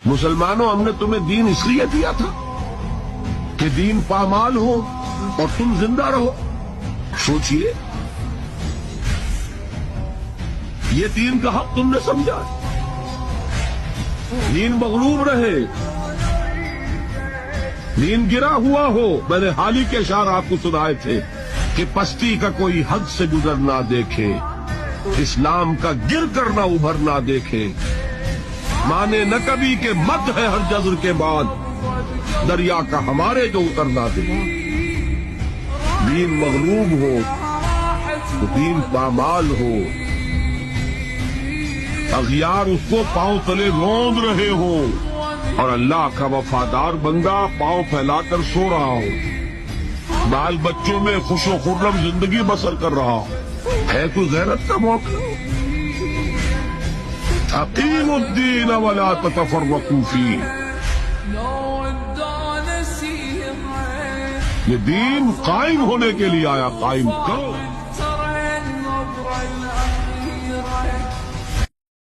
مسلمانوں ہم نے تمہیں دین اس لیے دیا تھا کہ دین پامال ہو اور تم زندہ رہو. سوچئے یہ دین کا حق تم نے سمجھا. دین مغلوب رہے، دین گرا ہوا ہو. میں نے حال ہی کے اشعار آپ کو سنائے تھے کہ پستی کا کوئی حد سے گزر نہ دیکھے، اسلام کا گر کر نہ ابھر نہ دیکھے. مانے نہ کبھی کہ مد ہے ہر جزر کے بعد، دریا کا ہمارے جو اترنا دے. دین مغلوب ہو تو دین پامال ہو، اغیار اس کو پاؤں تلے روند رہے ہو اور اللہ کا وفادار بندہ پاؤں پھیلا کر سو رہا ہو، بال بچوں میں خوش و خرم زندگی بسر کر رہا ہو. ہے کوئی غیرت کا موقع؟ اقیموا الدین ولا تتفرقوا فیہ. یہ دین قائم ہونے کے لیے آیا، قائم کرو.